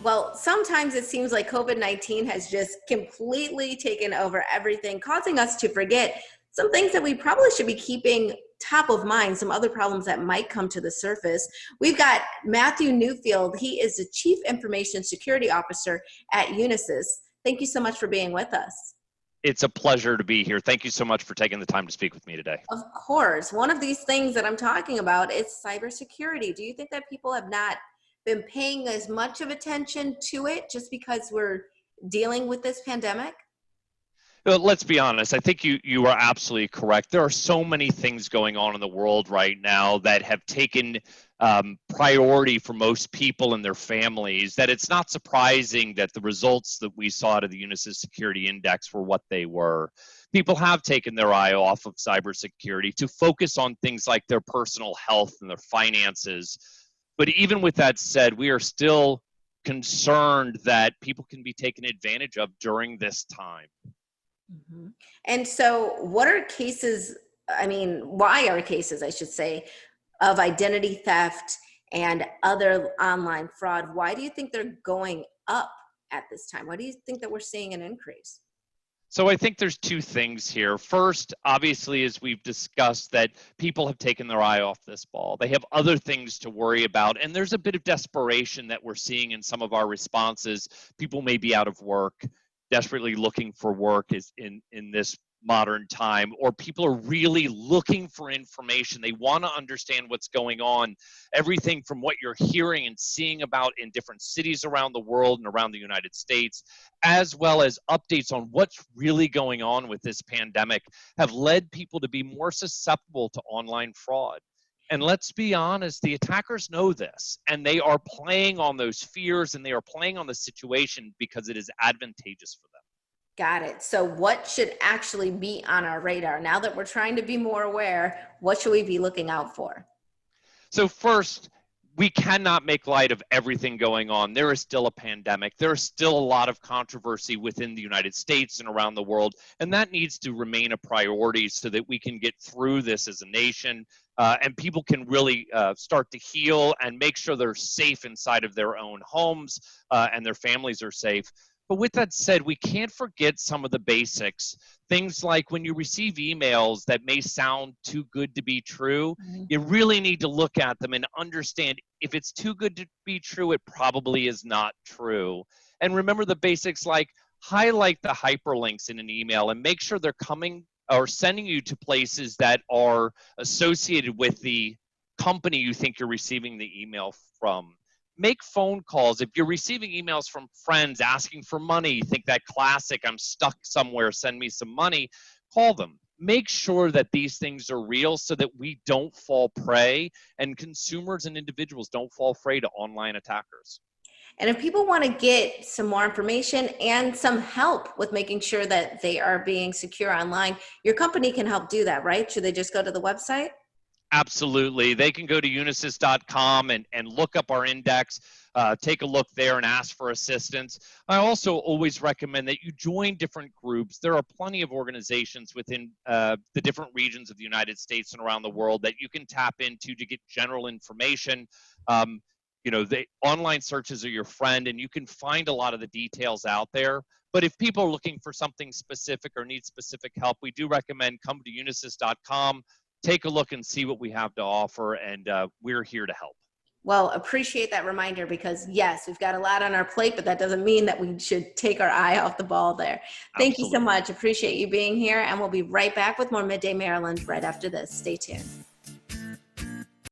Well, sometimes it seems like COVID-19 has just completely taken over everything, causing us to forget some things that we probably should be keeping top of mind, some other problems that might come to the surface. We've got Matthew Newfield. He is the Chief Information Security Officer at Unisys. Thank you so much for being with us. It's a pleasure to be here. Thank you so much for taking the time to speak with me today. Of course. One of these things that I'm talking about is cybersecurity. Do you think that people have not been paying as much of attention to it just because we're dealing with this pandemic? Well, let's be honest. I think you are absolutely correct. There are so many things going on in the world right now that have taken priority for most people and their families that it's not surprising that the results that we saw out of the Unisys Security Index were what they were. People have taken their eye off of cybersecurity to focus on things like their personal health and their finances. But even with that said, we are still concerned that people can be taken advantage of during this time. Mm-hmm. And so what are cases, why are cases, I should say, of identity theft and other online fraud, why do you think they're going up at this time? Why do you think that we're seeing an increase? So I think there's two things here. First, obviously, as we've discussed, that people have taken their eye off this ball. They have other things to worry about. And there's a bit of desperation that we're seeing in some of our responses. People may be out of work, desperately looking for work is in this modern time, or people are really looking for information. They want to understand what's going on. Everything from what you're hearing and seeing about in different cities around the world and around the United States, as well as updates on what's really going on with this pandemic, have led people to be more susceptible to online fraud. And let's be honest, the attackers know this, and they are playing on those fears, and they are playing on the situation because it is advantageous for them. Got it. So what should actually be on our radar? Now that we're trying to be more aware, what should we be looking out for? So first, we cannot make light of everything going on. There is still a pandemic. There is still a lot of controversy within the United States and around the world, and that needs to remain a priority so that we can get through this as a nation, and people can really start to heal and make sure they're safe inside of their own homes, and their families are safe. But with that said, we can't forget some of the basics. Things like when you receive emails that may sound too good to be true, you really need to look at them and understand if it's too good to be true, it probably is not true. And remember the basics like highlight the hyperlinks in an email and make sure they're coming or sending you to places that are associated with the company you think you're receiving the email from. Make phone calls. If you're receiving emails from friends asking for money, think that classic, I'm stuck somewhere, send me some money, call them. Make sure that these things are real so that we don't fall prey and consumers and individuals don't fall prey to online attackers. And if people want to get some more information and some help with making sure that they are being secure online, your company can help do that, right? Should they just go to the website? Absolutely. They can go to unisys.com and look up our index, take a look there and ask for assistance. I also always recommend that you join different groups. There are plenty of organizations within the different regions of the United States and around the world that you can tap into to get general information. The online searches are your friend, and you can find a lot of the details out there. But if people are looking for something specific or need specific help, we do recommend come to unisys.com. Take a look and see what we have to offer, and we're here to help. Well, appreciate that reminder because yes, we've got a lot on our plate, but that doesn't mean that we should take our eye off the ball there. Thank you so much. Appreciate you being here, and we'll be right back with more Midday Maryland right after this. Stay tuned.